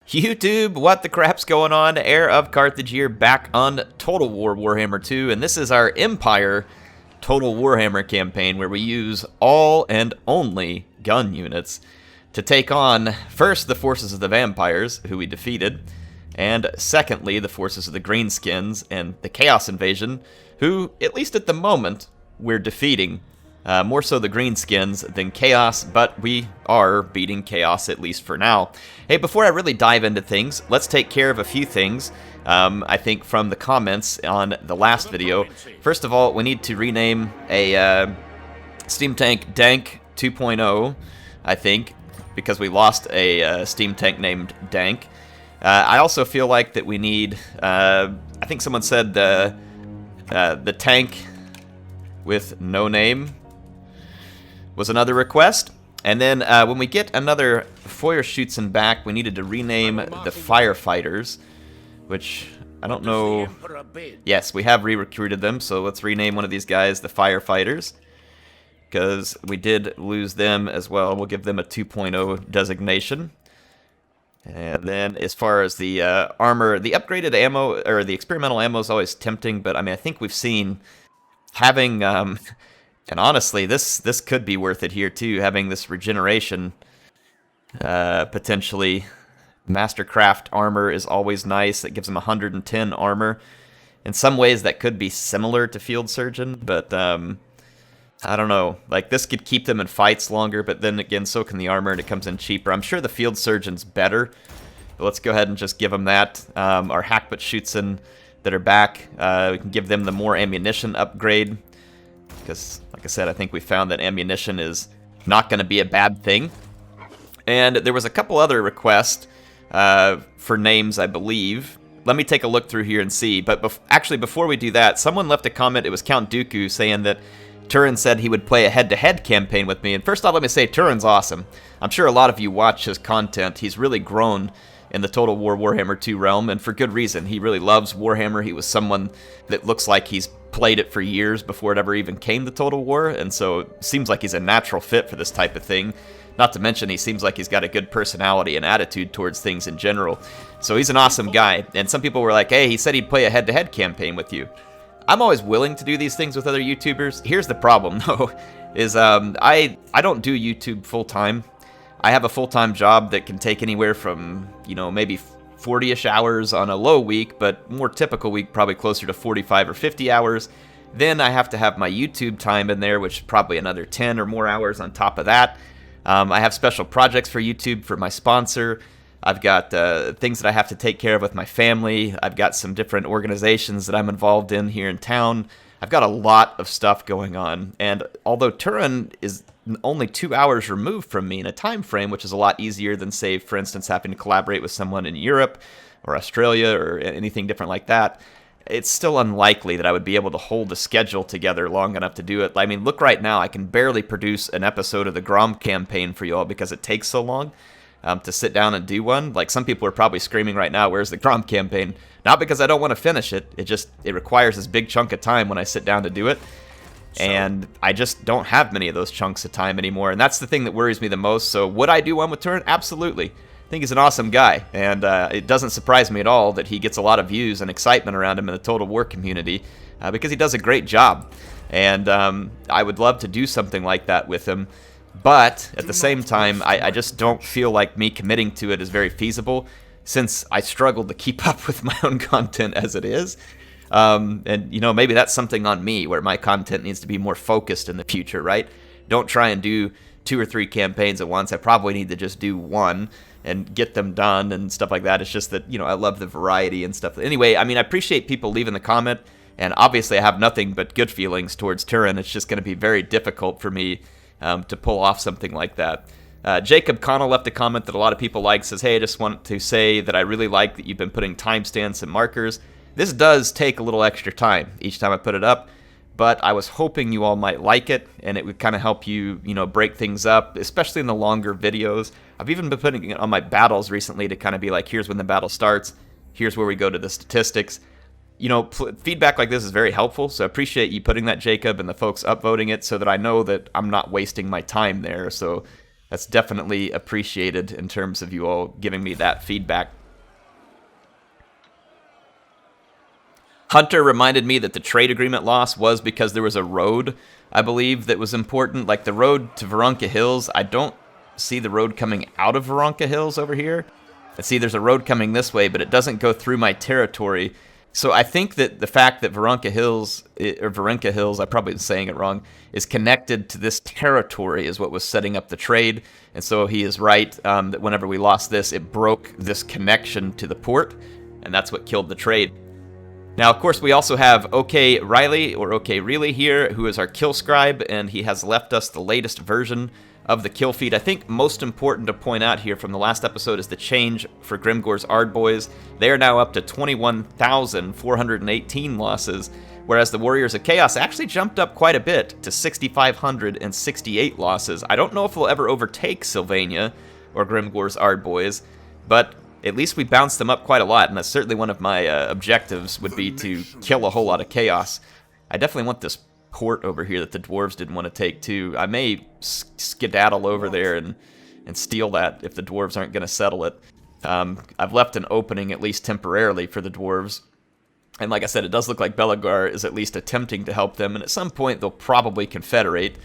YouTube, what the crap's going on? HeirofCarthage here, back on Total War Warhammer 2, and this is our Empire Total Warhammer campaign where we use all and only gun units to take on, first, the forces of the vampires, who we defeated, and secondly, the forces of the greenskins and the Chaos Invasion, who, at least at the moment, we're defeating. More so the greenskins than Chaos, but we are beating Chaos, at least for now. Hey, before I really dive into things, let's take care of a few things, I think, from the comments on the last video. First of all, we need to rename a Steam Tank Dank 2.0, I think, because we lost a Steam Tank named Dank. I also feel like that we need, I think someone said the tank with no name was another request. And then when we get another Feuerschützen back, we needed to rename the firefighters, which I don't know. Yes, we have re-recruited them, so let's rename one of these guys the firefighters, because we did lose them as well. We'll give them a 2.0 designation. And then as far as the armor, the upgraded ammo, or the experimental ammo is always tempting, but I mean, I think we've seen having, and honestly, this could be worth it here too, having this regeneration, potentially. Mastercraft armor is always nice. It gives them 110 armor. In some ways, that could be similar to Field Surgeon, but I don't know. Like, this could keep them in fights longer, but then again, so can the armor, and it comes in cheaper. I'm sure the Field Surgeon's better, but let's go ahead and just give them that. Our Hackbuttschützen that are back, we can give them the more ammunition upgrade, because, like I said, I think we found that ammunition is not going to be a bad thing. And there was a couple other requests for names, I believe. Let me take a look through here and see. But actually, before we do that, someone left a comment. It was Count Dooku saying that Turin said he would play a head-to-head campaign with me. And first off, let me say, Turin's awesome. I'm sure a lot of you watch his content. He's really grown in the Total War Warhammer 2 realm, and for good reason. He really loves Warhammer. He was someone that looks like he's played it for years before it ever even came to Total War, and so it seems like he's a natural fit for this type of thing. Not to mention, he seems like he's got a good personality and attitude towards things in general. So he's an awesome guy, and some people were like, hey, he said he'd play a head-to-head campaign with you. I'm always willing to do these things with other YouTubers. Here's the problem, though, is I don't do YouTube full-time. I have a full-time job that can take anywhere from, you know, maybe 40-ish hours on a low week, but more typical week, probably closer to 45 or 50 hours. Then I have to have my YouTube time in there, which is probably another 10 or more hours on top of that. I have special projects for YouTube for my sponsor. I've got things that I have to take care of with my family. I've got some different organizations that I'm involved in here in town. I've got a lot of stuff going on, and although Turin is only 2 hours removed from me in a time frame, which is a lot easier than, say, for instance, having to collaborate with someone in Europe or Australia or anything different like that, it's still unlikely that I would be able to hold a schedule together long enough to do it. I mean, look right now, I can barely produce an episode of the Grom campaign for y'all because it takes so long to sit down and do one. Like, some people are probably screaming right now, where's the Grom campaign? Not because I don't want to finish it, it requires this big chunk of time when I sit down to do it. And I just don't have many of those chunks of time anymore, and that's the thing that worries me the most. So would I do one with Turin? Absolutely. I think he's an awesome guy, and it doesn't surprise me at all that he gets a lot of views and excitement around him in the Total War community, because he does a great job. And I would love to do something like that with him, but at the same time, I just don't feel like me committing to it is very feasible, since I struggle to keep up with my own content as it is. And, you know, maybe that's something on me where my content needs to be more focused in the future, right? Don't try and do 2 or 3 campaigns at once. I probably need to just do one and get them done and stuff like that. It's just that, you know, I love the variety and stuff. Anyway, I mean, I appreciate people leaving the comment, and obviously I have nothing but good feelings towards Turin. It's just going to be very difficult for me to pull off something like that. Jacob Connell left a comment that a lot of people like. Says, hey, I just want to say that I really like that you've been putting timestamps and markers. This does take a little extra time each time I put it up, but I was hoping you all might like it, and it would kind of help you, you know, break things up, especially in the longer videos. I've even been putting it on my battles recently to kind of be like, here's when the battle starts, here's where we go to the statistics. You know, feedback like this is very helpful, so I appreciate you putting that, Jacob, and the folks upvoting it so that I know that I'm not wasting my time there. So that's definitely appreciated in terms of you all giving me that feedback. Hunter reminded me that the trade agreement loss was because there was a road, I believe, that was important. Like the road to Veronka Hills, I don't see the road coming out of Veronka Hills over here. I see there's a road coming this way, but it doesn't go through my territory. So I think that the fact that Veronka Hills, or Veronka Hills, I'm probably saying it wrong, is connected to this territory is what was setting up the trade. And so he is right that whenever we lost this, it broke this connection to the port, and that's what killed the trade. Now, of course, we also have OK Riley, or OK Reilly here, who is our kill scribe, and he has left us the latest version of the kill feed. I think most important to point out here from the last episode is the change for Grimgor's Ardboys. They are now up to 21,418 losses, whereas the Warriors of Chaos actually jumped up quite a bit to 6,568 losses. I don't know if we'll ever overtake Sylvania or Grimgor's Ardboys, but at least we bounced them up quite a lot, and that's certainly one of my objectives would be to kill a whole lot of Chaos. I definitely want this port over here that the dwarves didn't want to take too. I may skedaddle over there and steal that if the dwarves aren't going to settle it. I've left an opening at least temporarily for the dwarves. And like I said, it does look like Belagar is at least attempting to help them, and at some point they'll probably confederate.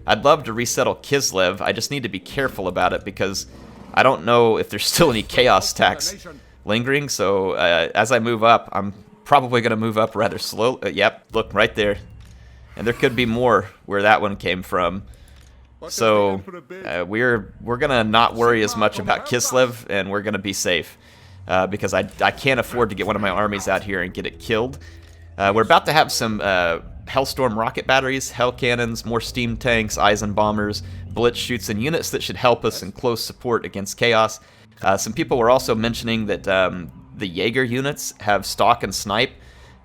I'd love to resettle Kislev. I just need to be careful about it because I don't know if there's still any chaos tax lingering. So as I move up, I'm probably going to move up rather slow. Yep, look right there. And there could be more where that one came from. So we're gonna not worry as much about Kislev, and we're gonna be safe because I can't afford to get one of my armies out here and get it killed. We're about to have some Hellstorm rocket batteries, Hell cannons, more steam tanks, Eisen bombers, blitz shoots, and units that should help us in close support against Chaos. Some people were also mentioning that the Jaeger units have stalk and snipe,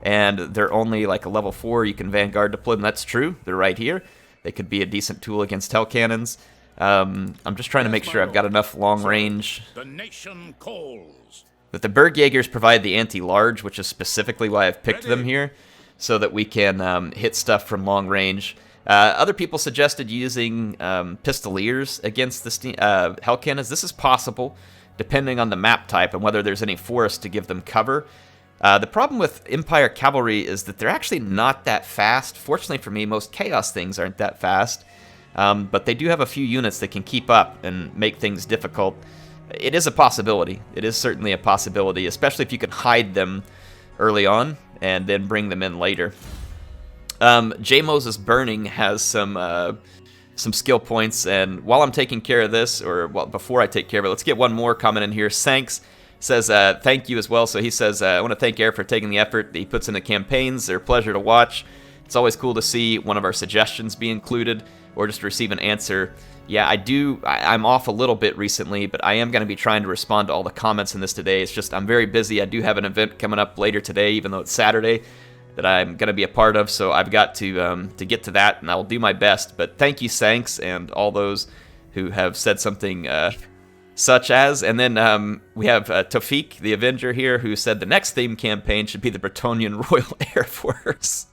and they're only like a level 4. You can Vanguard deploy them. That's true. They're right here. They could be a decent tool against Hell cannons. I'm just trying to make sure I've got enough long range. The nation calls. But the Berg Jaegers provide the anti-large, which is specifically why I've picked them here, so that we can hit stuff from long range. Other people suggested using Pistoliers against the Hell cannons. This is possible, depending on the map type and whether there's any forest to give them cover. The problem with Empire Cavalry is that they're actually not that fast. Fortunately for me, most Chaos things aren't that fast. But they do have a few units that can keep up and make things difficult. It is a possibility. It is certainly a possibility, especially if you can hide them early on and then bring them in later. J. Moses Burning has some skill points, and while I'm taking care of this, or well, before I take care of it, let's get one more comment in here. Sanks says thank you as well. So he says, I want to thank Air for taking the effort that he puts into campaigns. They're a pleasure to watch. It's always cool to see one of our suggestions be included or just receive an answer. Yeah, I'm off a little bit recently, but I am going to be trying to respond to all the comments in this today. It's just I'm very busy. I do have an event coming up later today, even though it's Saturday, that I'm going to be a part of. So I've got to get to that, and I'll do my best. But thank you, Sanks, and all those who have said something such as. And then we have Tofik, the Avenger here, who said the next theme campaign should be the Bretonian Royal Air Force.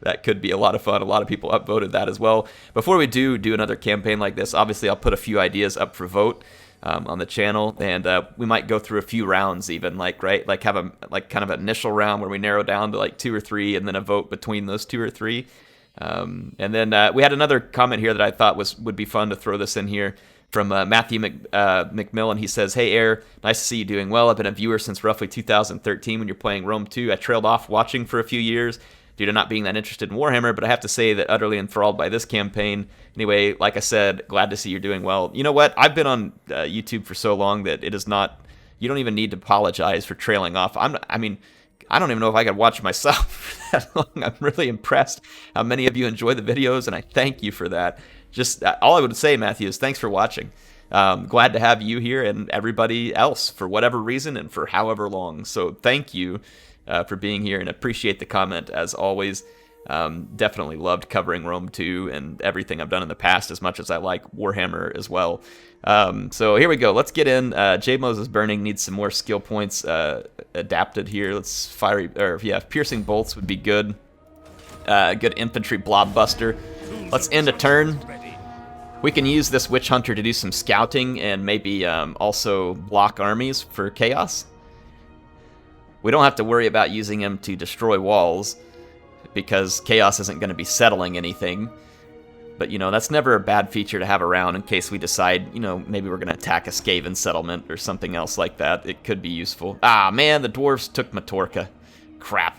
That could be a lot of fun. A lot of people upvoted that as well. Before we do another campaign like this, obviously I'll put a few ideas up for vote on the channel, and we might go through a few rounds even, like have a kind of an initial round where we narrow down to like 2 or 3, and then a vote between those 2 or 3. And then we had another comment here that I thought would be fun to throw this in here from Matthew McMillan. He says, "Hey Air, nice to see you doing well. I've been a viewer since roughly 2013 when you're playing Rome 2. I trailed off watching for a few years due to not being that interested in Warhammer, but I have to say that utterly enthralled by this campaign. Anyway, like I said, glad to see you're doing well." You know what? I've been on YouTube for so long that it is not, you don't even need to apologize for trailing off. I don't even know if I could watch myself for that long. I'm really impressed how many of you enjoy the videos, and I thank you for that. Just all I would say, Matthew, is thanks for watching. Glad to have you here and everybody else for whatever reason and for however long. So thank you for being here, and appreciate the comment as always. Definitely loved covering Rome 2 and everything I've done in the past as much as I like Warhammer as well. So here we go. Let's get in. J. Moses Burning needs some more skill points adapted here. Let's piercing bolts would be good. Good infantry blob buster. Let's end a turn. We can use this Witch Hunter to do some scouting and maybe also block armies for Chaos. We don't have to worry about using him to destroy walls, because Chaos isn't going to be settling anything. But, you know, that's never a bad feature to have around in case we decide, you know, maybe we're going to attack a Skaven settlement or something else like that. It could be useful. Ah, man, the dwarves took Matorka. Crap.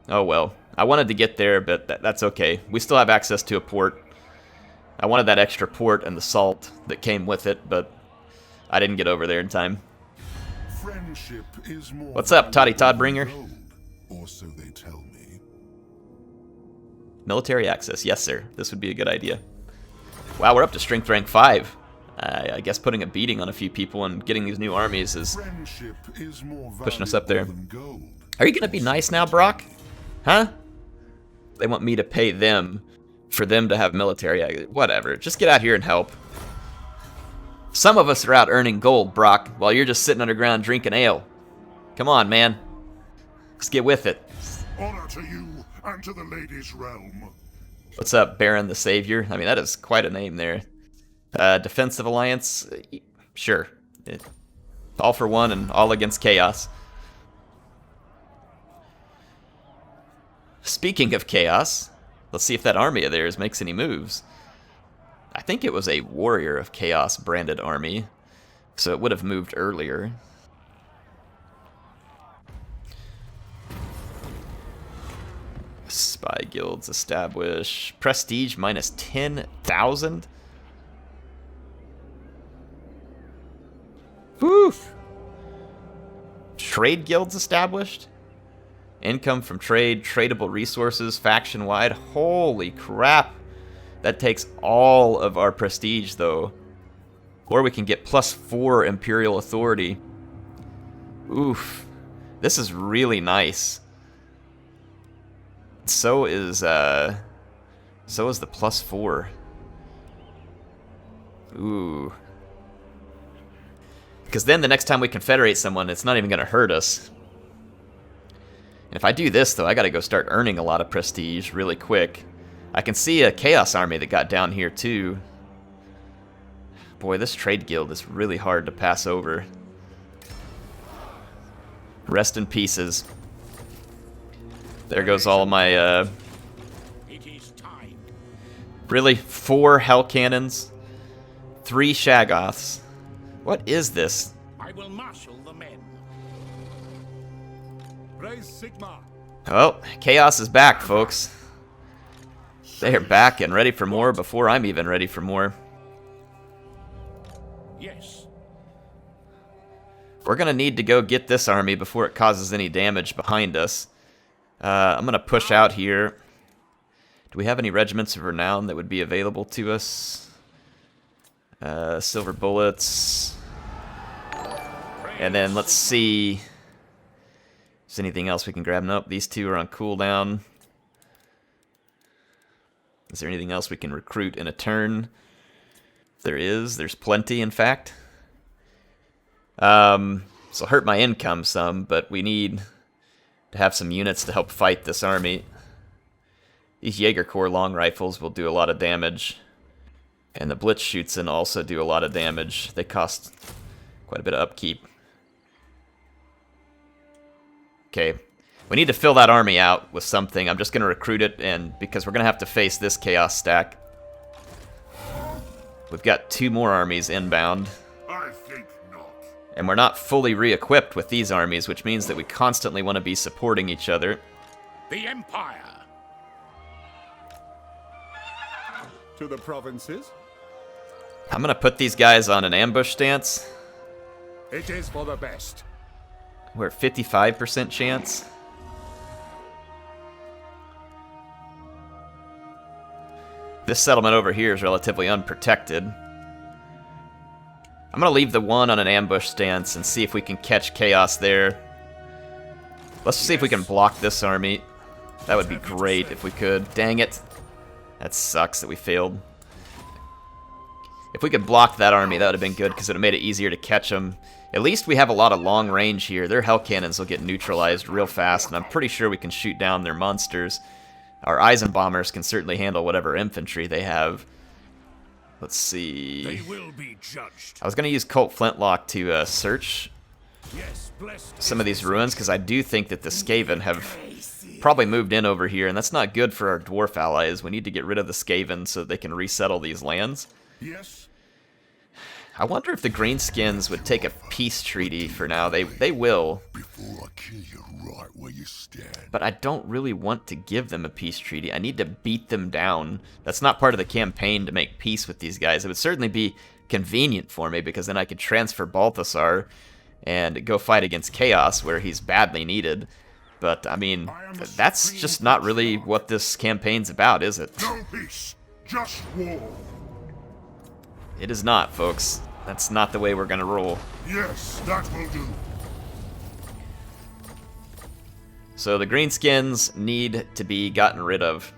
Oh, well. I wanted to get there, but that's okay. We still have access to a port. I wanted that extra port and the salt that came with it, but I didn't get over there in time. Friendship is more. What's up, Toddy Toddbringer? Or so they tell me. Military access, yes sir. This would be a good idea. Wow, we're up to strength rank 5. I guess putting a beating on a few people and getting these new armies is pushing us up there. Are you gonna be nice now, Brock? Huh? They want me to pay them for them to have military access. Whatever, just get out here and help. Some of us are out earning gold, Brock, while you're just sitting underground drinking ale. Come on, man. Let's get with it. Honor to you and to the lady's realm. What's up, Baron the Savior? I mean, that is quite a name there. Defensive Alliance? Sure. All for one and all against Chaos. Speaking of Chaos, let's see if that army of theirs makes any moves. I think it was a Warrior of Chaos branded army, so it would have moved earlier. Spy guilds establish. Prestige minus 10,000. Woof. Trade guilds established. Income from trade, tradable resources, faction-wide. Holy crap. That takes all of our prestige, though. Or we can get +4 Imperial Authority. Oof. This is really nice. So is the +4. Ooh. Because then the next time we confederate someone, it's not even going to hurt us. And if I do this, though, I got to go start earning a lot of prestige really quick. I can see a Chaos army that got down here, too. Boy, this trade guild is really hard to pass over. Rest in pieces. There goes all my, It is time. Really? 4 Hell Cannons? 3 Shaggoths? What is this? I will marshal the men. Praise Sigmar. Oh, Chaos is back, folks. They are back and ready for more before I'm even ready for more. Yes. We're gonna need to go get this army before it causes any damage behind us. I'm gonna push out here. Do we have any regiments of renown that would be available to us? Silver bullets. And then let's see if there's anything else we can grab. Nope, these two are on cooldown. Is there anything else we can recruit in a turn? There is. There's plenty, in fact. So hurt my income some, but we need to have some units to help fight this army. These Jaeger Corps long rifles will do a lot of damage. And the Blitzschützen also do a lot of damage. They cost quite a bit of upkeep. Okay. We need to fill that army out with something. I'm just going to recruit it, and because we're going to have to face this Chaos stack. We've got 2 more armies inbound. I think not. And we're not fully re-equipped with these armies, which means that we constantly want to be supporting each other. The Empire. To the provinces. I'm going to put these guys on an ambush stance. It is for the best. We're at 55% chance. This settlement over here is relatively unprotected. I'm going to leave the one on an ambush stance and see if we can catch Chaos there. Let's see if we can block this army. That would be great if we could. Dang it. That sucks that we failed. If we could block that army, that would have been good because it would have made it easier to catch them. At least we have a lot of long range here. Their Hell Cannons will get neutralized real fast, and I'm pretty sure we can shoot down their monsters. Our Eisenbombers can certainly handle whatever infantry they have. Let's see. They will be judged. I was going to use Colt Flintlock to search Yes, blessed. some of these ruins, because I do think that the Skaven have probably moved in over here, and that's not good for our dwarf allies. We need to get rid of the Skaven so they can resettle these lands. Yes? I wonder if the Greenskins would take a peace treaty for now. They will. Before I kill you right where you stand. But I don't really want to give them a peace treaty. I need to beat them down. That's not part of the campaign to make peace with these guys. It would certainly be convenient for me, because then I could transfer Balthasar and go fight against Chaos where he's badly needed. But, I mean, that's just not really what this campaign's about, is it? No peace, just war. It is not, folks. That's not the way we're gonna roll. Yes, that will do. So the Greenskins need to be gotten rid of.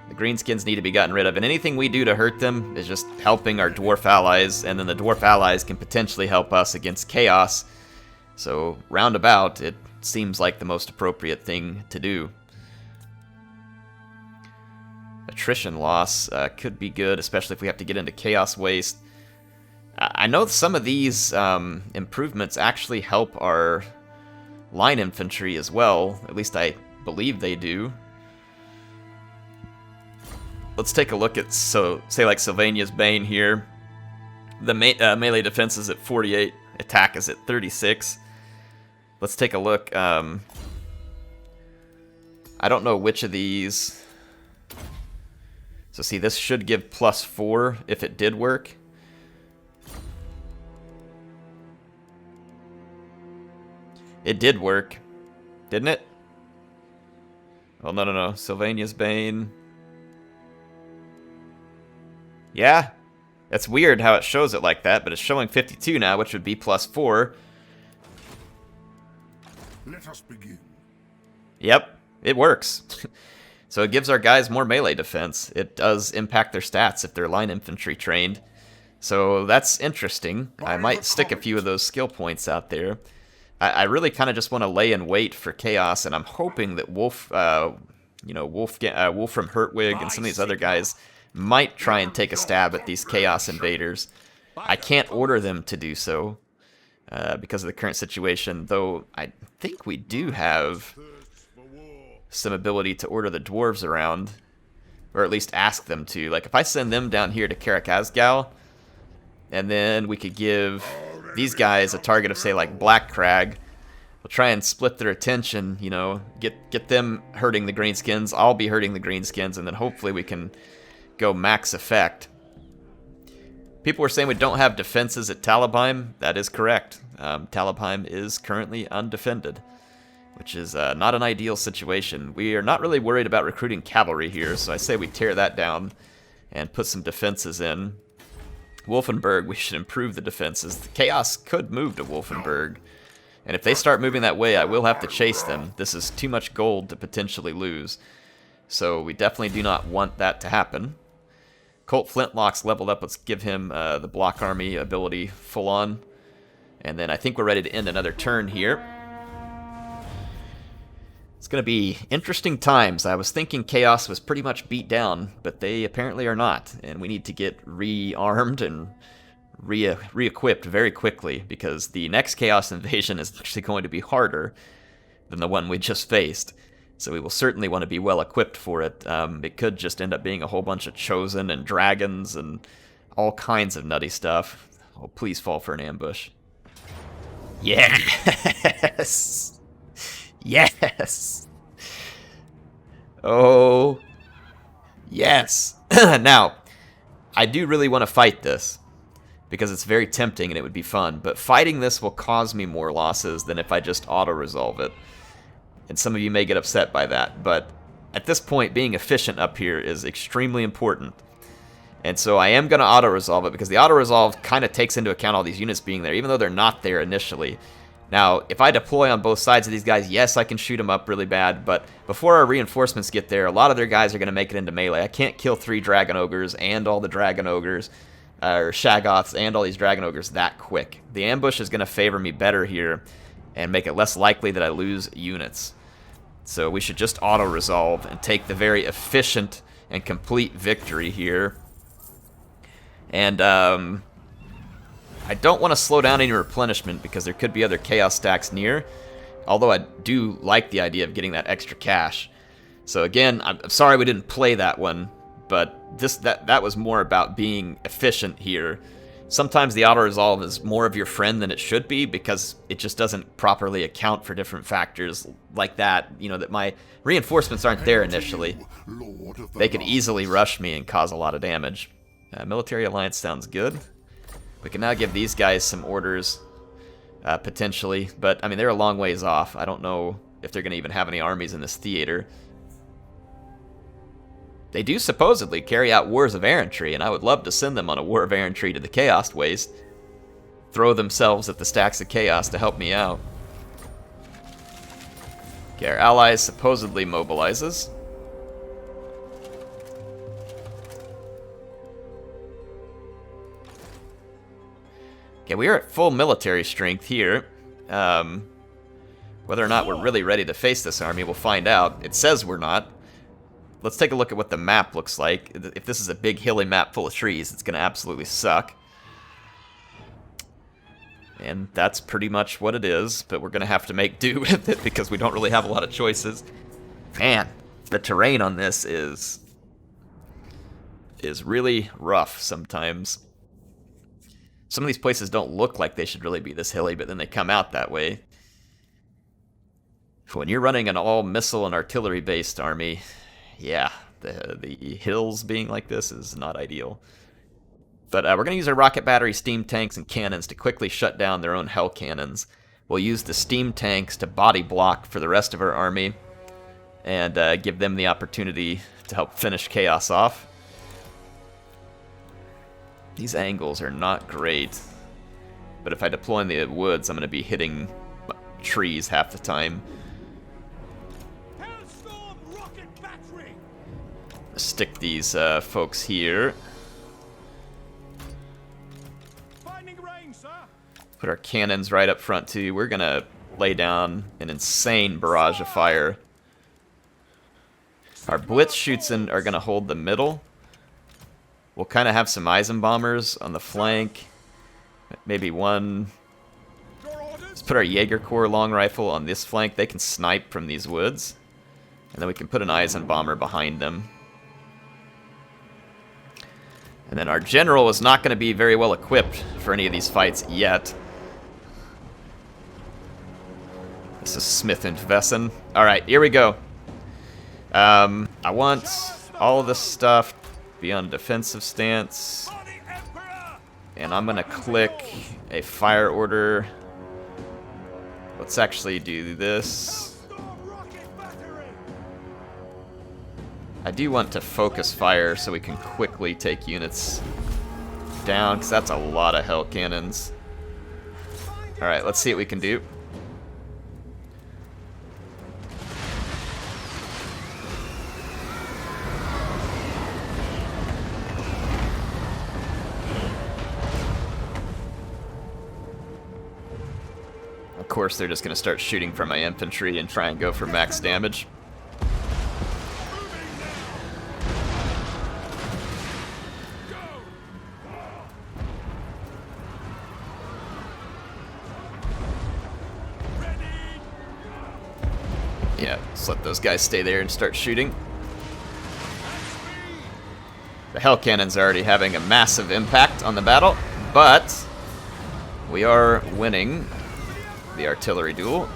The Greenskins need to be gotten rid of, and anything we do to hurt them is just helping our dwarf allies, and then the dwarf allies can potentially help us against Chaos. So, roundabout, it seems like the most appropriate thing to do. Attrition loss could be good, especially if we have to get into Chaos Waste. I know some of these improvements actually help our line infantry as well. At least I believe they do. Let's take a look at, say like Sylvania's Bane here. The melee defense is at 48, attack is at 36. Let's take a look. I don't know which of these. So see, this should give +4 if it did work. It did work, didn't it? Well, no. Sylvania's Bane. Yeah, it's weird how it shows it like that, but it's showing 52 now, which would be +4. Let us begin. Yep, it works. So it gives our guys more melee defense. It does impact their stats if they're line infantry trained. So that's interesting. I might stick a few of those skill points out there. I really kind of just want to lay in wait for Chaos, and I'm hoping that Wolf, Wolf from Hertwig and some of these other guys might try and take a stab at these Chaos invaders. I can't order them to do so because of the current situation, though I think we do have some ability to order the dwarves around, or at least ask them to. Like, if I send them down here to Karakazgal, and then we could give these guys a target of, say, like Black Crag, we'll try and split their attention, you know, get them hurting the Greenskins, I'll be hurting the Greenskins, and then hopefully we can go max effect. People were saying we don't have defenses at Talabheim. That is correct. Talabheim is currently undefended, which is not an ideal situation. We are not really worried about recruiting cavalry here, so I say we tear that down and put some defenses in. Wolfenburg, we should improve the defenses. The Chaos could move to Wolfenburg, and if they start moving that way, I will have to chase them. This is too much gold to potentially lose, so we definitely do not want that to happen. Colt Flintlock's leveled up. Let's give him the block army ability full on, and then I think we're ready to end another turn here. It's going to be interesting times. I was thinking Chaos was pretty much beat down, but they apparently are not, and we need to get rearmed and re-equipped very quickly, because the next Chaos invasion is actually going to be harder than the one we just faced. So we will certainly want to be well equipped for it. It could just end up being a whole bunch of Chosen and Dragons and all kinds of nutty stuff. Oh, please fall for an ambush. Yes! Yes! Oh, yes! Now, I do really want to fight this, because it's very tempting and it would be fun, but fighting this will cause me more losses than if I just auto-resolve it. And some of you may get upset by that, but at this point, being efficient up here is extremely important. And so I am going to auto-resolve it, because the auto-resolve kind of takes into account all these units being there, even though they're not there initially. Now, if I deploy on both sides of these guys, yes, I can shoot them up really bad, but before our reinforcements get there, a lot of their guys are going to make it into melee. I can't kill 3 Dragon Ogres and all the Dragon Ogres, or Shaggoths and all these Dragon Ogres that quick. The ambush is going to favor me better here and make it less likely that I lose units. So we should just auto-resolve and take the very efficient and complete victory here. And, I don't want to slow down any replenishment because there could be other chaos stacks near, although I do like the idea of getting that extra cash. So again, I'm sorry we didn't play that one, but that was more about being efficient here. Sometimes the auto-resolve is more of your friend than it should be because it just doesn't properly account for different factors like that, you know, that my reinforcements aren't there initially. They could easily rush me and cause a lot of damage. Military alliance sounds good. We can now give these guys some orders, potentially, but I mean, they're a long ways off. I don't know if they're going to even have any armies in this theater. They do supposedly carry out wars of errantry, and I would love to send them on a war of errantry to the Chaos Waste. Throw themselves at the stacks of chaos to help me out. Okay, our allies supposedly mobilizes. Okay, we are at full military strength here. Whether or not we're really ready to face this army, we'll find out. It says we're not. Let's take a look at what the map looks like. If this is a big hilly map full of trees, it's going to absolutely suck. And that's pretty much what it is, but we're going to have to make do with it because we don't really have a lot of choices. Man, the terrain on this is really rough sometimes. Some of these places don't look like they should really be this hilly, but then they come out that way. When you're running an all-missile and artillery-based army, yeah, the hills being like this is not ideal. But we're going to use our rocket battery, steam tanks, and cannons to quickly shut down their own hell cannons. We'll use the steam tanks to body block for the rest of our army and give them the opportunity to help finish chaos off. These angles are not great, but if I deploy in the woods, I'm going to be hitting trees half the time. Stick these folks here. Put our cannons right up front too. We're going to lay down an insane barrage of fire. Our blitz shoots are going to hold the middle. We'll kind of have some Eisenbombers on the flank. Maybe one. Let's put our Jaeger Corps long rifle on this flank. They can snipe from these woods. And then we can put an Eisenbomber behind them. And then our general is not going to be very well equipped for any of these fights yet. This is Smith and Wesson. Alright, here we go. I want all of this stuff to be on defensive stance. And I'm going to click a fire order. Let's actually do this. I do want to focus fire so we can quickly take units down, because that's a lot of hell cannons. Alright, let's see what we can do. Of course, they're just going to start shooting from my infantry and try and go for max damage. Yeah, just let those guys stay there and start shooting. The hell cannons are already having a massive impact on the battle, but we are winning the artillery duel.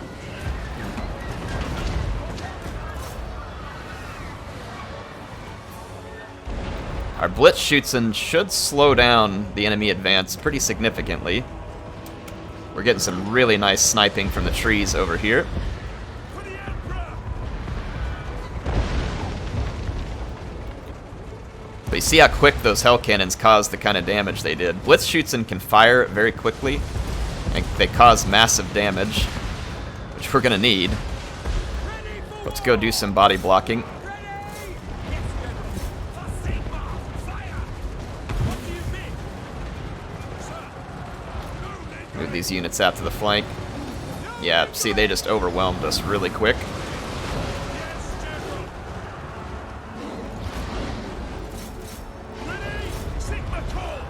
Our Blitzschützen should slow down the enemy advance pretty significantly. We're getting some really nice sniping from the trees over here. But you see how quick those hell cannons caused the kind of damage they did. Blitzschützen can fire very quickly, and they cause massive damage, which we're going to need. Let's go do some body blocking. Move these units out to the flank. Yeah, see, they just overwhelmed us really quick.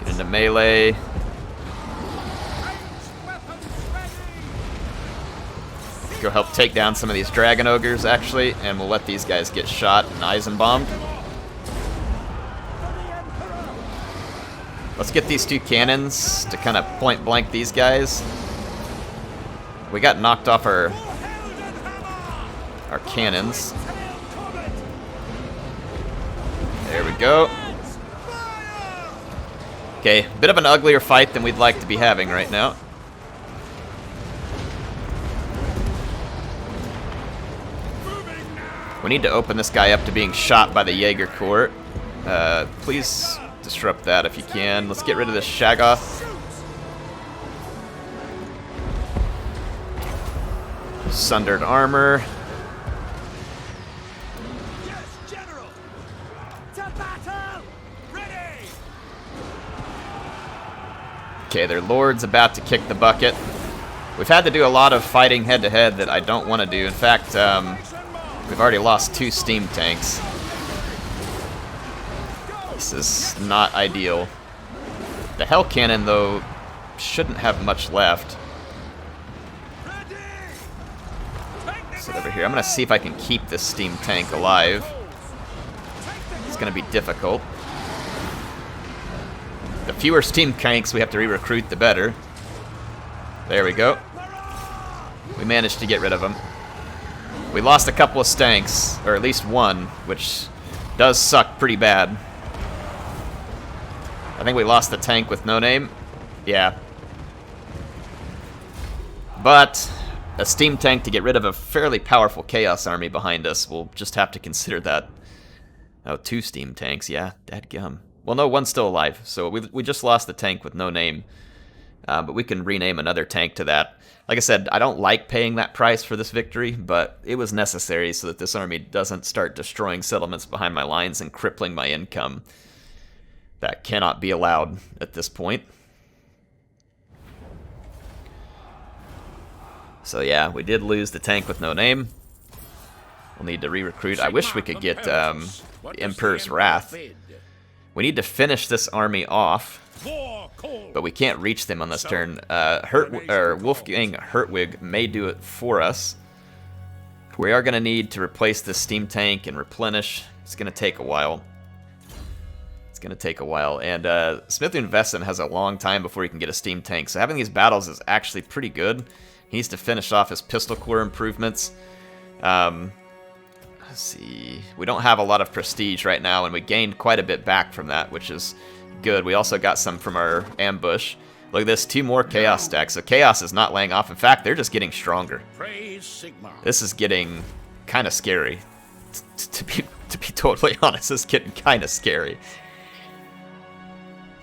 Get into melee. go help take down some of these dragon ogres, actually, and we'll let these guys get shot and Eisenbombed. Let's get these 2 cannons to kind of point blank these guys. We got knocked off our cannons. There we go. Okay, bit of an uglier fight than we'd like to be having right now. We need to open this guy up to being shot by the Jaeger Corps. Please disrupt that if you can. Let's get rid of this Shaggoth. Sundered armor. Yes, General! To battle! Ready! Okay, their lord's about to kick the bucket. We've had to do a lot of fighting head-to-head that I don't want to do. In fact, we've already lost 2 steam tanks. This is not ideal. The Hell Cannon, though, shouldn't have much left. Sit over here. I'm going to see if I can keep this steam tank alive. It's going to be difficult. The fewer steam tanks we have to re-recruit, the better. There we go. We managed to get rid of them. We lost a couple of stanks, or at least one, which does suck pretty bad. I think we lost the tank with no name. Yeah. But a steam tank to get rid of a fairly powerful Chaos army behind us. We'll just have to consider that. Oh, 2 steam tanks, yeah. Dadgum. Well, no, one's still alive. So we just lost the tank with no name. But we can rename another tank to that. Like I said, I don't like paying that price for this victory, but it was necessary so that this army doesn't start destroying settlements behind my lines and crippling my income. That cannot be allowed at this point. So yeah, we did lose the tank with no name. We'll need to re-recruit. I wish we could get the Emperor's Wrath. We need to finish this army off, but we can't reach them on this turn. Wolfgang Hertwig may do it for us. We are going to need to replace this steam tank and replenish. It's going to take a while. Going to take a while, and Smithun Vesson has a long time before he can get a steam tank, so having these battles is actually pretty good. He needs to finish off his pistol corps improvements. Let's see, we don't have a lot of prestige right now, and we gained quite a bit back from that, which is good. We also got some from our ambush. Look at this, 2 more Chaos stacks, so Chaos is not laying off. In fact, they're just getting stronger. Praise Sigmar. This is getting kind of scary. To be totally honest, this is getting kind of scary.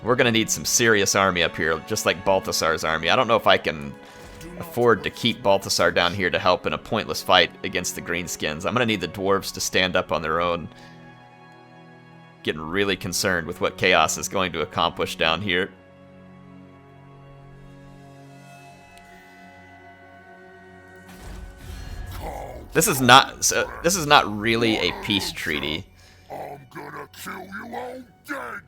We're going to need some serious army up here, just like Balthasar's army. I don't know if I can afford to keep Balthasar down here to help in a pointless fight against the Greenskins. I'm going to need the dwarves to stand up on their own. Getting really concerned with what Chaos is going to accomplish down here. This is not really a peace treaty. I'm gonna kill you all dead.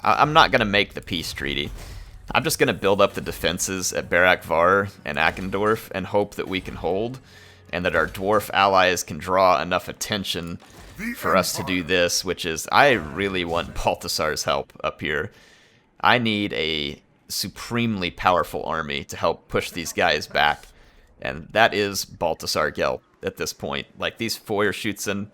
I'm not going to make the peace treaty. I'm just going to build up the defenses at Barak Var and Akendorf and hope that we can hold, and that our dwarf allies can draw enough attention for us to do this, which is, I really want Balthasar's help up here. I need a supremely powerful army to help push these guys back, and that is Balthasar Gelb at this point. Like, these Feuerschützen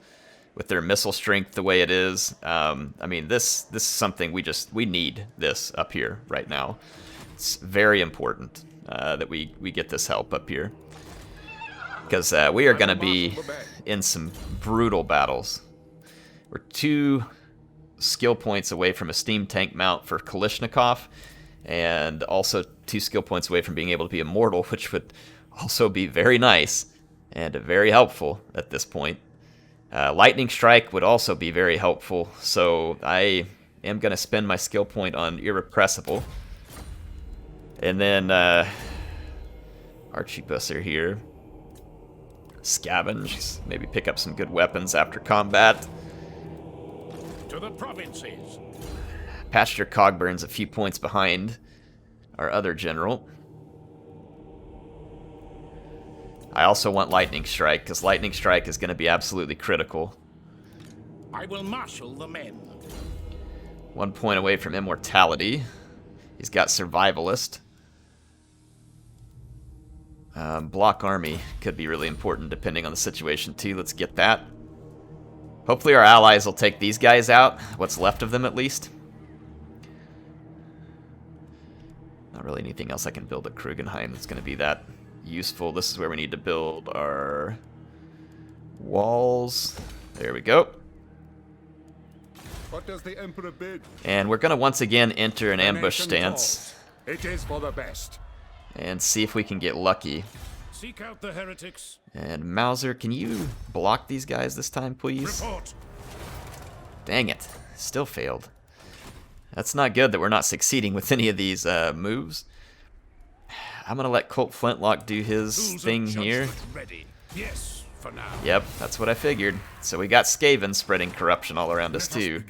with their missile strength the way it is, I mean, this is something we need this up here right now. It's very important that we get this help up here, because we are going to be in some brutal battles. We're 2 skill points away from a steam tank mount for Kalishnikov, and also 2 skill points away from being able to be immortal, which would also be very nice and very helpful at this point. Lightning Strike would also be very helpful, so I am going to spend my skill point on Irrepressible. And then Archibusser here. Scavenge, maybe pick up some good weapons after combat. To the provinces. Pasture Cogburn's a few points behind our other general. I also want Lightning Strike, because Lightning Strike is going to be absolutely critical. I will marshal the men. 1 point away from Immortality. He's got Survivalist. Block Army could be really important depending on the situation too. Let's get that. Hopefully our allies will take these guys out. What's left of them at least. Not really anything else I can build at Krugenheim that's going to be that useful. This is where we need to build our walls. There we go. What does the Emperor bid? And we're going to once again enter an ambush stance. It is for the best. And see if we can get lucky. Seek out the heretics. And Mauser, can you block these guys this time, please? Report. Dang it. Still failed. That's not good that we're not succeeding with any of these moves. I'm going to let Colt Flintlock do his Tools of thing here. judgment ready. Yes, for now. Yep, that's what I figured. So we got Skaven spreading corruption all around us too.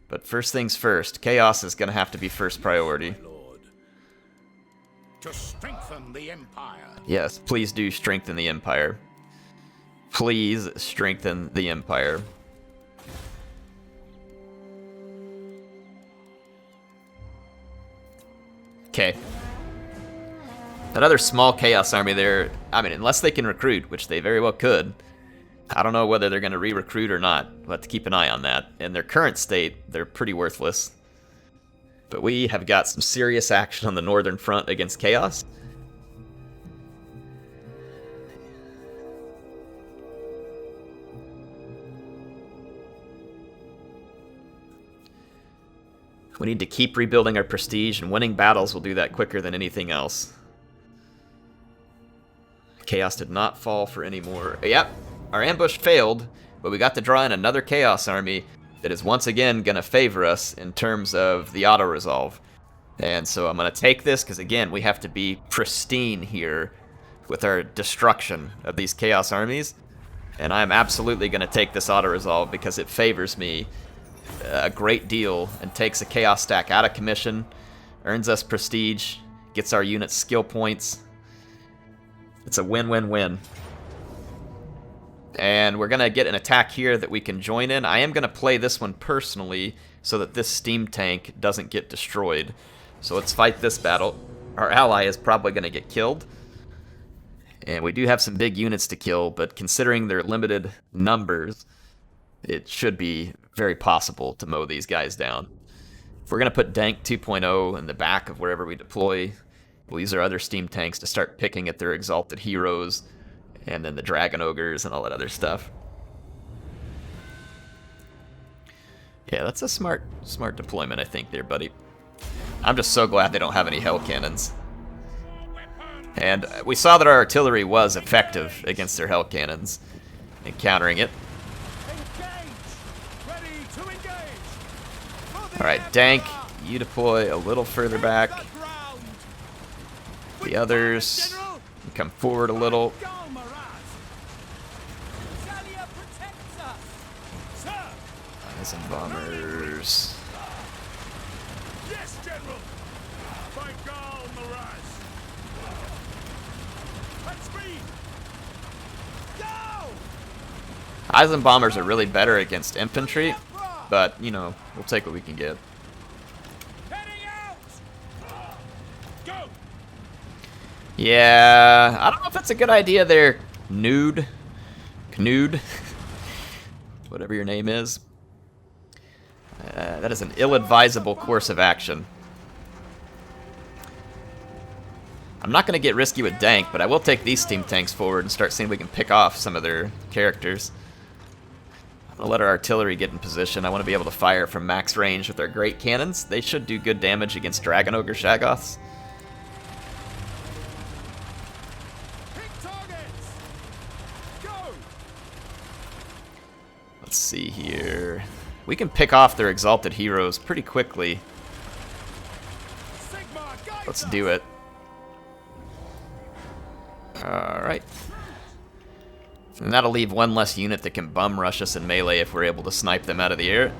But first things first, Chaos is going to have to be first priority. Lord. To strengthen the Empire. Yes, please do strengthen the Empire. Please strengthen the Empire. Okay. That other small Chaos army there, I mean, unless they can recruit, which they very well could, I don't know whether they're going to re-recruit or not. We'll have to keep an eye on that. In their current state, they're pretty worthless. But we have got some serious action on the northern front against Chaos. We need to keep rebuilding our prestige, and winning battles will do that quicker than anything else. Chaos did not fall for any more. Yep, our ambush failed, but we got to draw in another Chaos army that is once again going to favor us in terms of the auto-resolve. And so I'm going to take this, because again, we have to be pristine here with our destruction of these Chaos armies. And I'm absolutely going to take this auto-resolve because it favors me a great deal and takes a Chaos stack out of commission, earns us prestige, gets our units skill points. It's a win-win-win. And we're going to get an attack here that we can join in. I am going to play this one personally so that this steam tank doesn't get destroyed. So let's fight this battle. Our ally is probably going to get killed. And we do have some big units to kill, but considering their limited numbers, it should be very possible to mow these guys down. If we're going to put Dank 2.0 in the back of wherever we deploy, we'll use our other steam tanks to start picking at their exalted heroes, and then the Dragon Ogres and all that other stuff. Yeah, that's a smart deployment, I think, there, buddy. I'm just so glad they don't have any Hell Cannons. And we saw that our artillery was effective against their Hell Cannons in countering it. Alright, Dank, you deploy a little further back. The others come forward a little. Some bombers. Yes, General. By Gal Maraz. At speed. Go! Eisen bombers are really better against infantry, but you know, we'll take what we can get. Heading out. Go. Yeah, I don't know if that's a good idea there, Knud, whatever your name is. That is an ill-advisable course of action. I'm not going to get risky with Dank, but I will take these steam tanks forward and start seeing if we can pick off some of their characters. I'm going to let our artillery get in position. I want to be able to fire from max range with our great cannons. They should do good damage against Dragon Ogre Shaggoths. Let's see here. We can pick off their exalted heroes pretty quickly. Let's do it. Alright. And that'll leave one less unit that can bum rush us in melee if we're able to snipe them out of the air.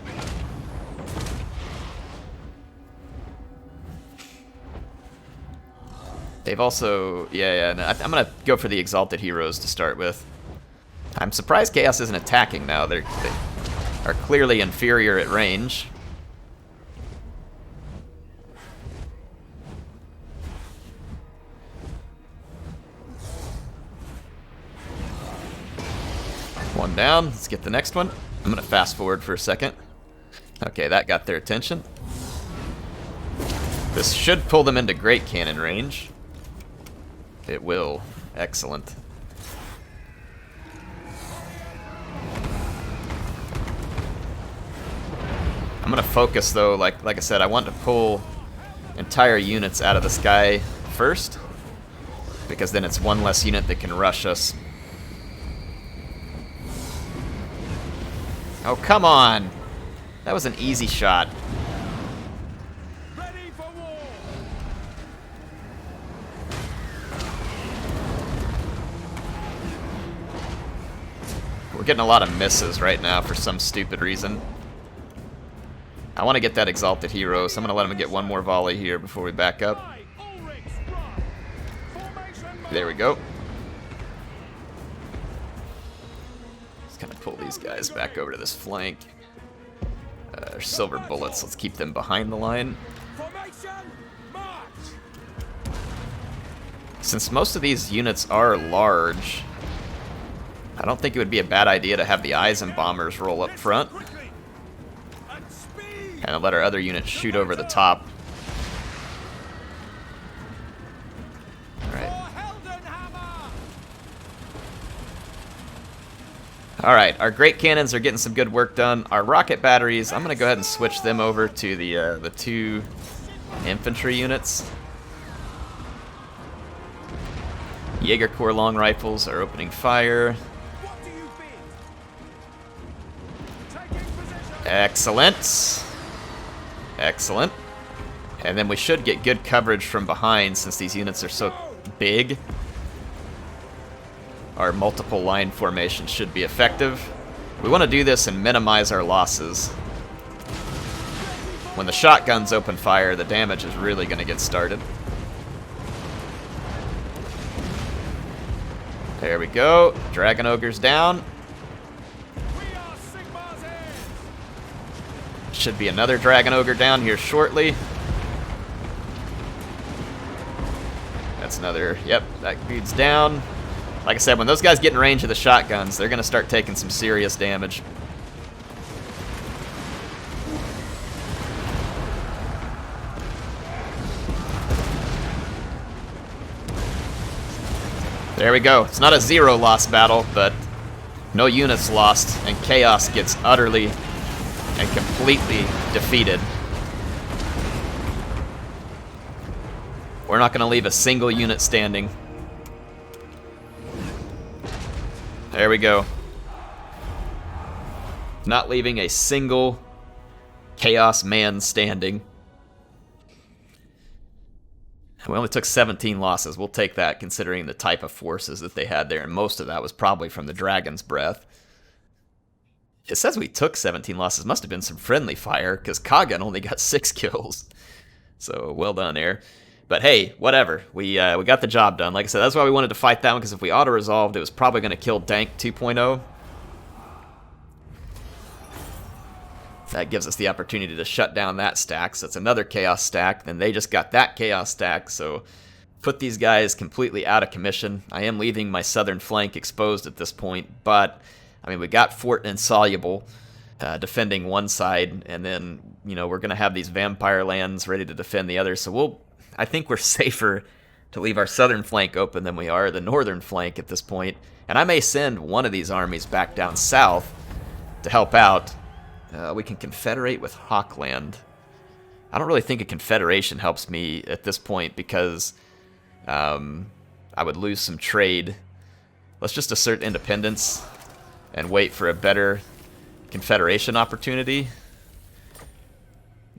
They've also... Yeah, no, I'm going to go for the Exalted Heroes to start with. I'm surprised Chaos isn't attacking now. They are clearly inferior at range. One down. Let's get the next one. I'm going to fast forward for a second. Okay, that got their attention. This should pull them into Great Cannon range. It will. Excellent. I'm going to focus, though. Like I said, I want to pull entire units out of the sky first, because then it's one less unit that can rush us. Oh, come on! That was an easy shot. Ready for war! We're getting a lot of misses right now for some stupid reason. I want to get that Exalted Hero, so I'm going to let him get one more volley here before we back up. Right, Ulrich, strike. Formation march. There we go. Just kind of pull these guys back over to this flank. Silver bullets, let's keep them behind the line. Formation march. Since most of these units are large, I don't think it would be a bad idea to have the Eisen bombers roll up front Quickly. At speed. and let our other units shoot over the top. Alright. Alright, our great cannons are getting some good work done. Our rocket batteries, I'm going to go ahead and switch them over to the 2 infantry units. Jaeger Corps long rifles are opening fire. What do you bid? Taking position. Excellent. Excellent. And then we should get good coverage from behind since these units are so big. Our multiple line formation should be effective. We want to do this and minimize our losses. When the shotguns open fire, the damage is really going to get started. There we go. Dragon Ogre's down. We are Sigmar's heirs. Should be another Dragon Ogre down here shortly. That's another... Yep, that dude's down. Like I said, when those guys get in range of the shotguns, they're going to start taking some serious damage. There we go. It's not a zero-loss battle, but no units lost, and Chaos gets utterly and completely defeated. We're not going to leave a single unit standing. There we go. Not leaving a single Chaos man standing. We only took 17 losses. We'll take that considering the type of forces that they had there, and most of that was probably from the Dragon's Breath. It says we took 17 losses. Must have been some friendly fire, because Kagan only got 6 kills. So, well done there. But hey, whatever. We got the job done. Like I said, that's why we wanted to fight that one, because if we auto-resolved, it was probably going to kill Dank 2.0. That gives us the opportunity to shut down that stack, so it's another Chaos stack. Then they just got that Chaos stack, so put these guys completely out of commission. I am leaving my southern flank exposed at this point, but, I mean, we got Fort Insoluble defending one side, and then, you know, we're going to have these Vampire lands ready to defend the other, so I think we're safer to leave our southern flank open than we are the northern flank at this point. And I may send one of these armies back down south to help out. We can confederate with Hawkland. I don't really think a confederation helps me at this point because I would lose some trade. Let's just assert independence and wait for a better confederation opportunity.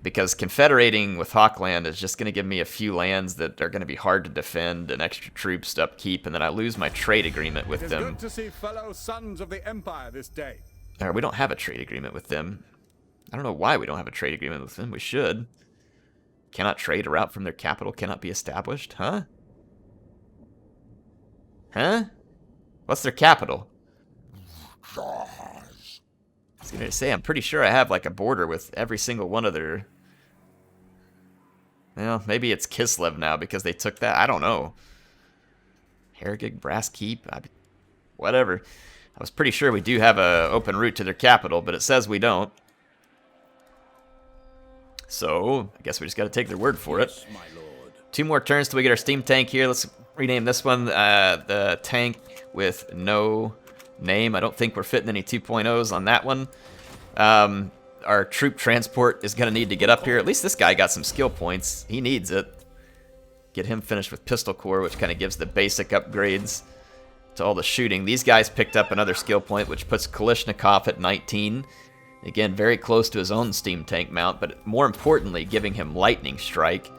Because confederating with Hawkland is just going to give me a few lands that are going to be hard to defend and extra troops to upkeep, and then I lose my trade agreement with It is them. good to see fellow sons of the Empire this day. We don't have a trade agreement with them. I don't know why we don't have a trade agreement with them. We should. Cannot trade a route from their capital, cannot be established, huh? Huh? What's their capital? Jaws. I was gonna say, I'm pretty sure I have like a border with every single one of their... Well, maybe it's Kislev now because they took that. I don't know. Hergig, Brass Keep, whatever. I was pretty sure we do have a open route to their capital, but it says we don't. So, I guess we just gotta take their word for it. Yes, my lord. 2 more turns till we get our steam tank here. Let's rename this one the tank with no name. I don't think we're fitting any 2.0s on that one. Our troop transport is going to need to get up here. At least this guy got some skill points. He needs it. Get him finished with pistol core, which kind of gives the basic upgrades to all the shooting. These guys picked up another skill point, which puts Kalishnikov at 19. Again, very close to his own steam tank mount, but more importantly, giving him lightning strike.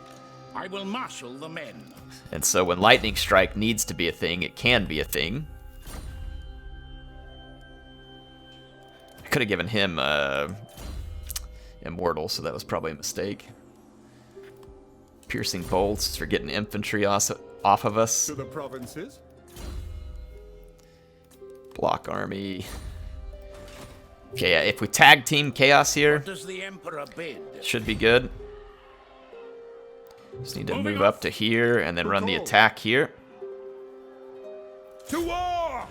I will marshal the men. And so when lightning strike needs to be a thing, it can be a thing. I could have given him immortal, so that was probably a mistake. Piercing bolts for getting infantry off of us. To the provinces. Block army. Okay, yeah, if we tag team Chaos here, Does the Emperor bid? should be good. Just need to move up to here and then run the attack here. To war!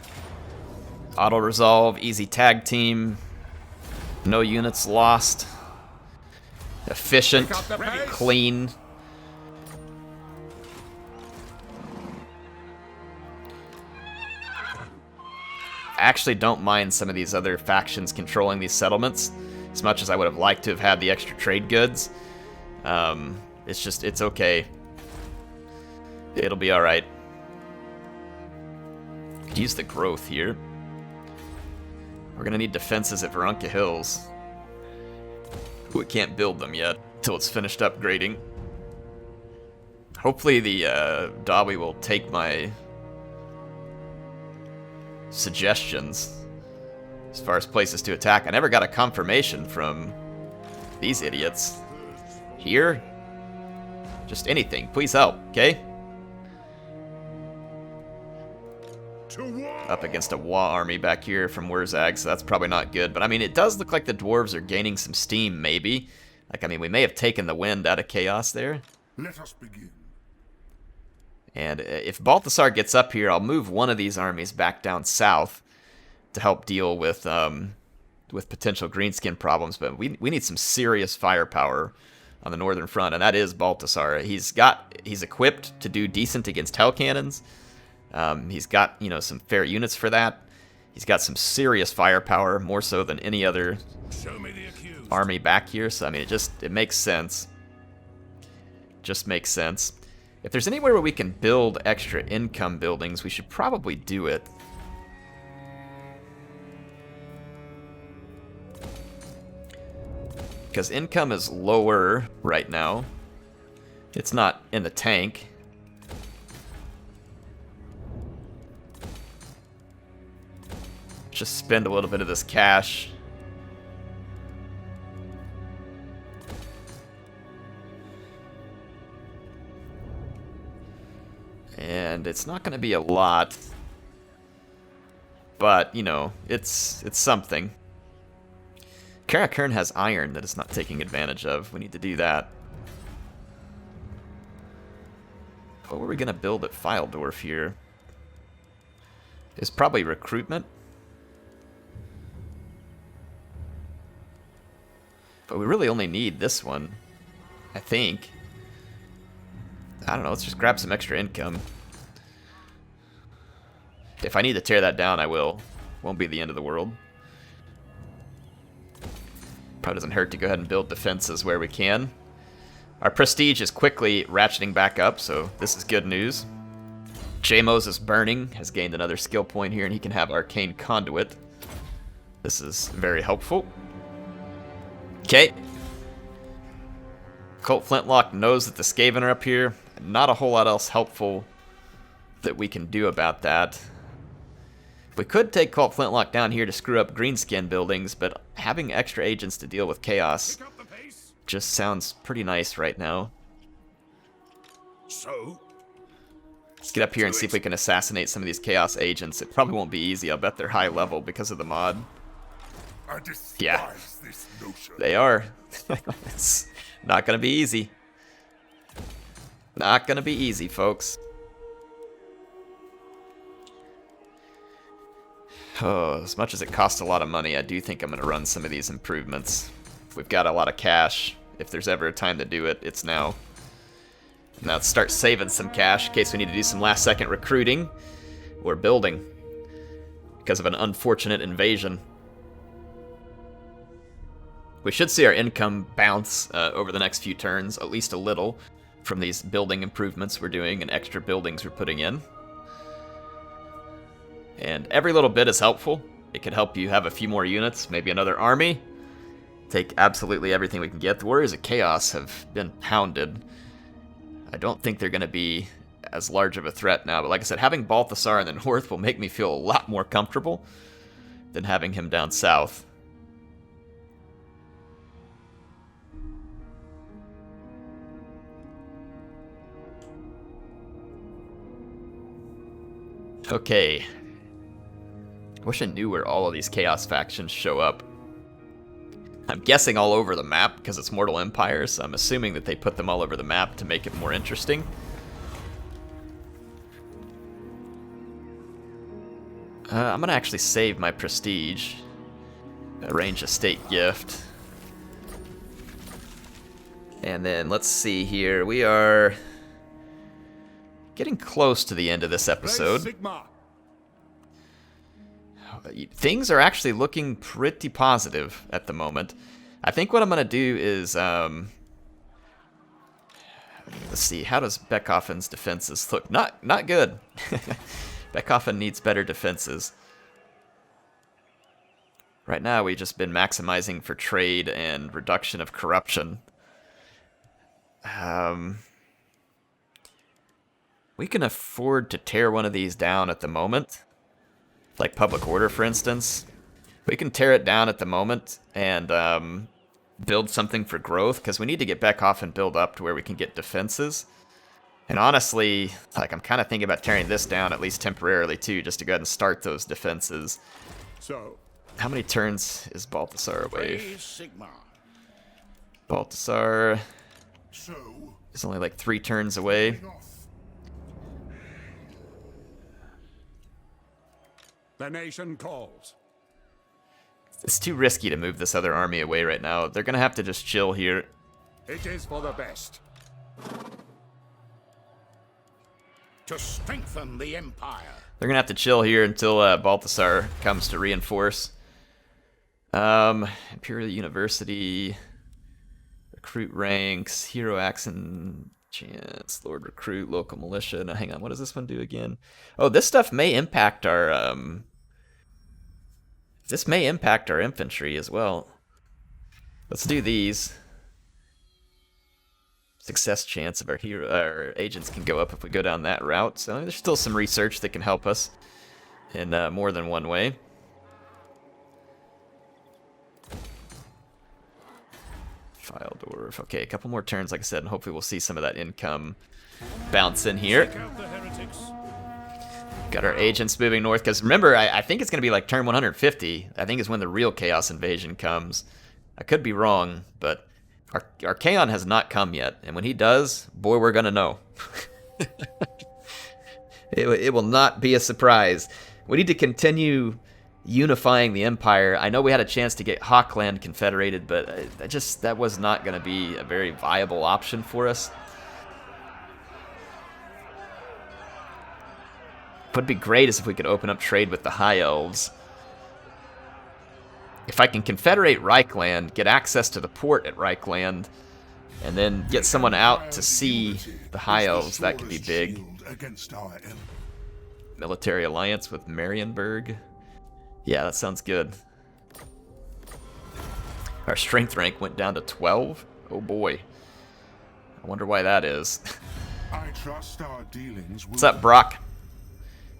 Auto resolve, easy tag team. No units lost. Efficient, Pick up the pace. clean. I actually don't mind some of these other factions controlling these settlements as much as I would have liked to have had the extra trade goods. It's just, it's okay. It'll be alright. Could use the growth here. We're gonna need defenses at Veronka Hills. We can't build them yet until it's finished upgrading. Hopefully the Dawi will take my suggestions as far as places to attack. I never got a confirmation from these idiots. Here? Just anything. Please help, okay? To war. Up against a Wa army back here from Wurzag, so that's probably not good. But I mean, it does look like the dwarves are gaining some steam, maybe. Like, I mean, we may have taken the wind out of Chaos there. Let us begin. And if Balthasar gets up here, I'll move one of these armies back down south to help deal with potential greenskin problems. But we need some serious firepower on the northern front, and that is Balthasar. He's equipped to do decent against hell cannons. He's got, you know, some fair units for that. He's got some serious firepower, more so than any other Show me the accused. army back here. So I mean, it makes sense. Just makes sense. If there's anywhere where we can build extra income buildings, we should probably do it. Because income is lower right now. It's not in the tank. Just spend a little bit of this cash. And it's not going to be a lot. But, you know, it's something. Karakern has iron that it's not taking advantage of. We need to do that. What were we going to build at Filedorf here? It's probably recruitment. But we really only need this one, I think. I don't know, let's just grab some extra income. If I need to tear that down, I will. Won't be the end of the world. Probably doesn't hurt to go ahead and build defenses where we can. Our prestige is quickly ratcheting back up, so this is good news. Jamos is burning, has gained another skill point here, and he can have Arcane Conduit. This is very helpful. Okay. Colt Flintlock knows that the Skaven are up here. Not a whole lot else helpful that we can do about that. We could take Colt Flintlock down here to screw up greenskin buildings, but having extra agents to deal with chaos Pick up the pace. just sounds pretty nice right now. So, Let's get up here and see if we can assassinate some of these Chaos agents. It probably won't be easy. I'll bet they're high level because of the mod. I despise Yeah. this notion. They are. It's not gonna be easy. Not gonna be easy, folks. Oh, as much as it costs a lot of money, I do think I'm gonna run some of these improvements. We've got a lot of cash. If there's ever a time to do it, it's now. Now let's start saving some cash in case we need to do some last-second recruiting or building because of an unfortunate invasion. We should see our income bounce over the next few turns, at least a little, from these building improvements we're doing and extra buildings we're putting in. And every little bit is helpful. It could help you have a few more units, maybe another army. Take absolutely everything we can get. The Warriors of Chaos have been pounded. I don't think they're going to be as large of a threat now, but like I said, having Balthasar in the north will make me feel a lot more comfortable than having him down south. Okay. Wish I knew where all of these Chaos factions show up. I'm guessing all over the map because it's Mortal Empire, so I'm assuming that they put them all over the map to make it more interesting. I'm gonna actually save my prestige. Arrange a state gift. And then let's see here. We are getting close to the end of this episode. Sigmar. Things are actually looking pretty positive at the moment. I think what I'm going to do is, let's see, how does Beckhoffen's defenses look? Not good. Beckhoffen needs better defenses. Right now, we've just been maximizing for trade and reduction of corruption. We can afford to tear one of these down at the moment. Like public order, for instance. We can tear it down at the moment and build something for growth, because we need to get Beckhoffen build up to where we can get defenses. And honestly, like, I'm kind of thinking about tearing this down, at least temporarily, too, just to go ahead and start those defenses. So, How many turns is Balthasar away? Praise Sigmar. Balthasar So, is only like 3 turns away. off. the nation calls. It's too risky to move this other army away right now. They're going to have to just chill here. It is for the best. To strengthen the Empire. They're going to have to chill here until Balthasar comes to reinforce. Imperial University, recruit ranks, hero accent chance, Lord recruit, local militia. Now, hang on, what does this one do again? Oh, this stuff may impact our this may impact our infantry as well. Let's do these. Success chance of our agents can go up if we go down that route. So there's still some research that can help us in more than one way. File dwarf. Okay, a couple more turns, like I said, and hopefully we'll see some of that income bounce in here. Take out the heretics. Got our agents moving north, because remember, I think it's going to be like turn 150. I think is when the real Chaos invasion comes. I could be wrong, but our Chaon has not come yet, and when he does, boy, we're going to know. It will not be a surprise. We need to continue unifying the Empire. I know we had a chance to get Hawkland confederated, but that was not going to be a very viable option for us. What'd be great is if we could open up trade with the High Elves. If I can confederate Reichland, get access to the port at Reichland, and then get someone out to see the High Elves, that could be big. Against our enemy. Military alliance with Marienburg. Yeah, that sounds good. Our strength rank went down to 12. Oh boy. I wonder why that is. I trust our dealings will. What's up, Brock?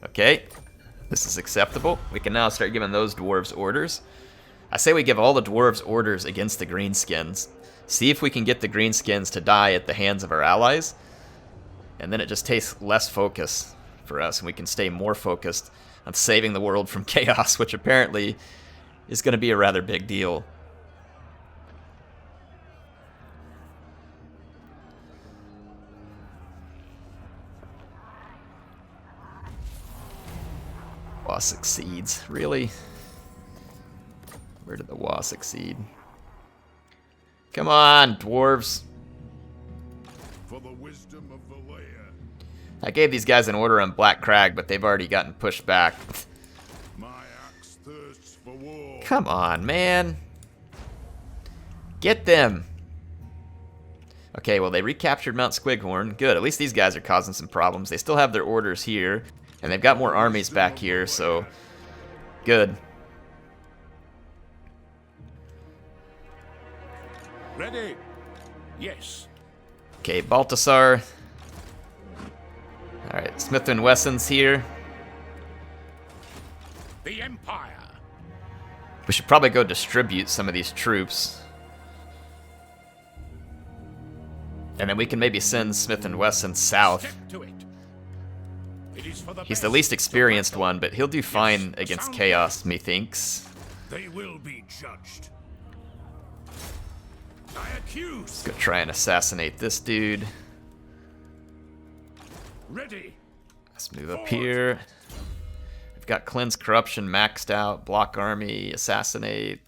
Okay, this is acceptable. We can now start giving those dwarves orders. I say we give all the dwarves orders against the greenskins. See if we can get the greenskins to die at the hands of our allies. And then it just takes less focus for us, and we can stay more focused on saving the world from chaos, which apparently is going to be a rather big deal. WA succeeds. Really? Where did the WA succeed? Come on, dwarves. For the wisdom of the lair. I gave these guys an order on Black Crag, but they've already gotten pushed back. My axe thirsts for war. Come on, man. Get them. Okay, well, they recaptured Mount Squighorn. Good, at least these guys are causing some problems. They still have their orders here, and they've got more armies back here, so good. Ready? Yes. Okay, Balthasar. Alright, Smith & Wesson's here. The Empire. We should probably go distribute some of these troops. And then we can maybe send Smith & Wesson south. Step to it. It is for the He's best. the least experienced So one, but he'll do fine against Sound chaos, methinks. They will be judged. I accuse. Let's go try and assassinate this dude. Ready. Let's move up here. We've got Cleanse Corruption maxed out. Block Army, Assassinate.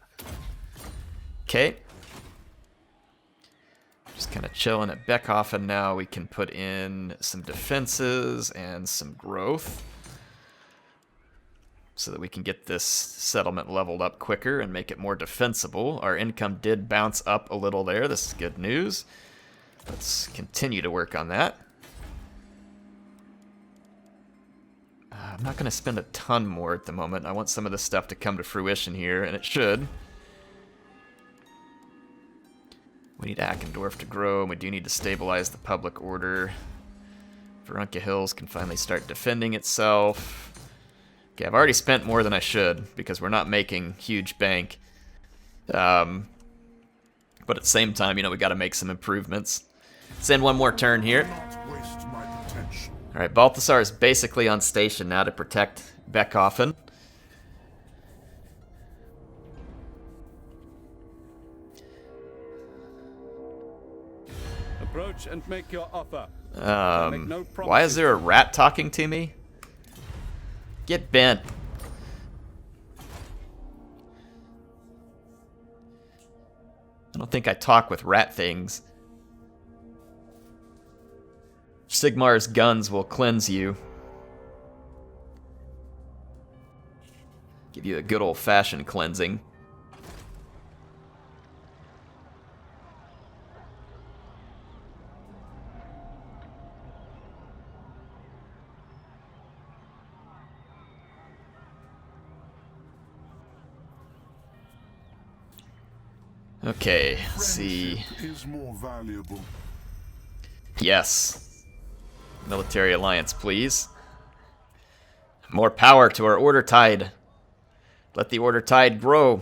Okay. Just kind of chilling at Beckhofen now. We can put in some defenses and some growth so that we can get this settlement leveled up quicker and make it more defensible. Our income did bounce up a little there. This is good news. Let's continue to work on that. I'm not going to spend a ton more at the moment. I want some of this stuff to come to fruition here, and it should. We need Ackendorf to grow, and we do need to stabilize the public order. Veronka Hills can finally start defending itself. Okay, I've already spent more than I should, because we're not making huge bank. But at the same time, you know, we got to make some improvements. Send one more turn here. Not waste my potential. Alright, Balthasar is basically on station now to protect Beckhofen. Approach and make your offer. Make no Why is there a rat talking to me? Get bent. I don't think I talk with rat things. Sigmar's guns will cleanse you. Give you a good old-fashioned cleansing. Okay, let's see. Friendship is more valuable. Yes. Military alliance, please. More power to our order tide. Let the order tide grow.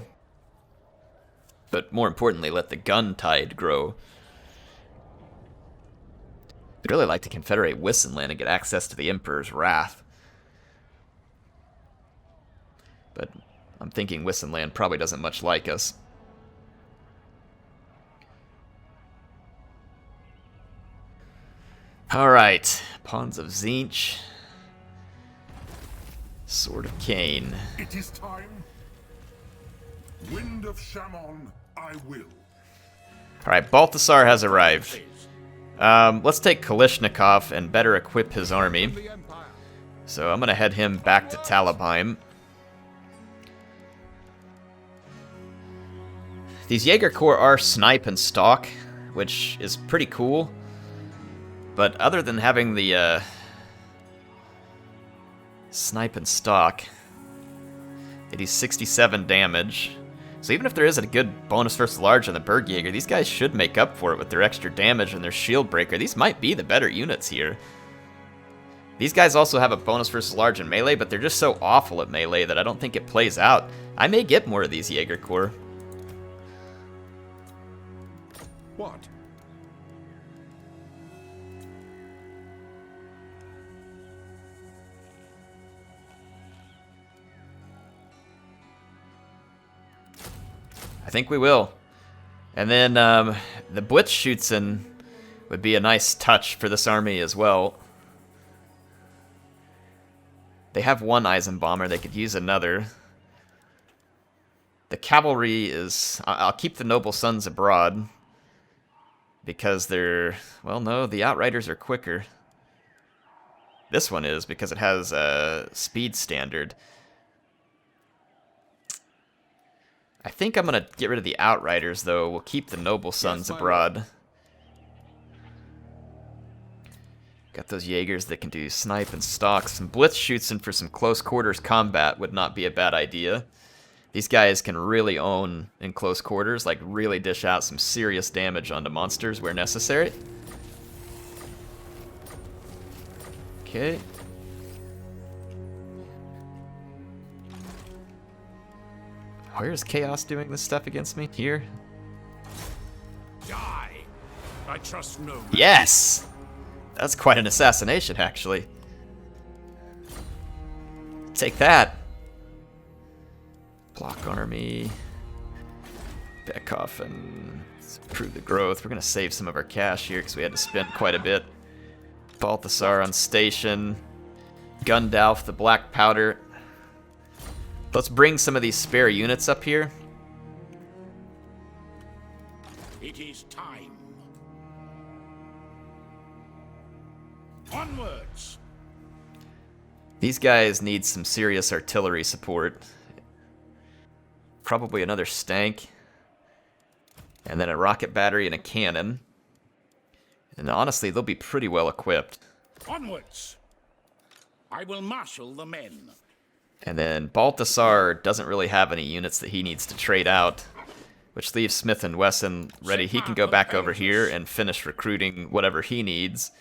But more importantly, let the gun tide grow. I'd really like to confederate Wissenland and get access to the Emperor's Wrath. But I'm thinking Wissenland probably doesn't much like us. Alright, Pawns of Zinch. Sword of Cain. It is time. Wind of Shammon, I will. Alright, Balthasar has arrived. Let's take Kalishnikov and better equip his army. The Empire. So I'm going to head him back to Talabheim. These Jaeger Corps are snipe and stalk, which is pretty cool. But other than having the snipe and stalk, they do 67 damage. So even if there isn't a good bonus versus large on the Bergjaeger, these guys should make up for it with their extra damage and their shield breaker. These might be the better units here. These guys also have a bonus versus large in melee, but they're just so awful at melee that I don't think it plays out. I may get more of these Jaeger Corps. What? I think we will. And then the Blitzschützen would be a nice touch for this army as well. They have one Eisenbomber. They could use another. The cavalry is... I'll keep the Noble Sons abroad. Because they're... Well, no, the Outriders are quicker. This one is because it has a speed standard. I think I'm going to get rid of the Outriders, though. We'll keep the Noble Sons abroad. Got those Jaegers that can do snipe and stalk. Some Blitzschützen for some close quarters combat would not be a bad idea. These guys can really own in close quarters, like really dish out some serious damage onto monsters where necessary. Okay. Where's Chaos doing this stuff against me? Here? Die. I trust no man. Yes! That's quite an assassination, actually. Take that. Block army. Back off and improve the growth. We're going to save some of our cash here because we had to spend quite a bit. Balthasar on station. Gundalf, the black powder. Let's bring some of these spare units up here. It is time. Onwards. These guys need some serious artillery support. Probably another stank. And then a rocket battery and a cannon. And honestly, they'll be pretty well equipped. Onwards. I will marshal the men. And then Balthasar doesn't really have any units that he needs to trade out, which leaves Smith and Wesson ready. He can go back over here and finish recruiting whatever he needs.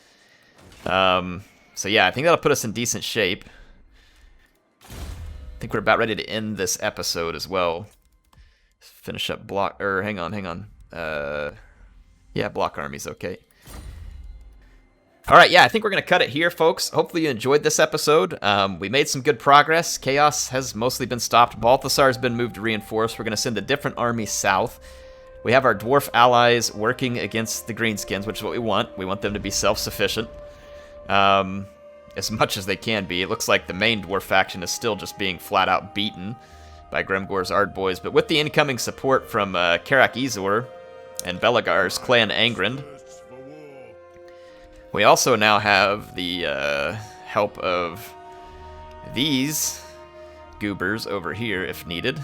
So yeah, I think that'll put us in decent shape. I think we're about ready to end this episode as well. Finish up block, hang on. Yeah, block army's okay. Alright, yeah, I think we're going to cut it here, folks. Hopefully you enjoyed this episode. We made some good progress. Chaos has mostly been stopped. Balthasar has been moved to reinforce. We're going to send a different army south. We have our dwarf allies working against the greenskins, which is what we want. We want them to be self-sufficient. As much as they can be. It looks like the main dwarf faction is still just being flat-out beaten by Grimgor's Ardboys. But with the incoming support from Karak Izor and Belagar's clan Angrand, we also now have the help of these goobers over here if needed.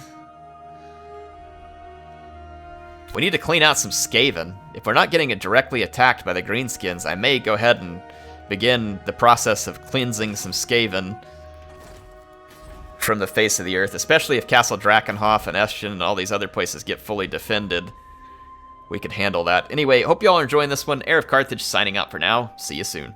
We need to clean out some Skaven. If we're not getting it directly attacked by the greenskins, I may go ahead and begin the process of cleansing some Skaven from the face of the earth, especially if Castle Drakenhof and Eschen and all these other places get fully defended. We could handle that. Anyway, hope you all are enjoying this one. HeirofCarthage signing out for now. See you soon.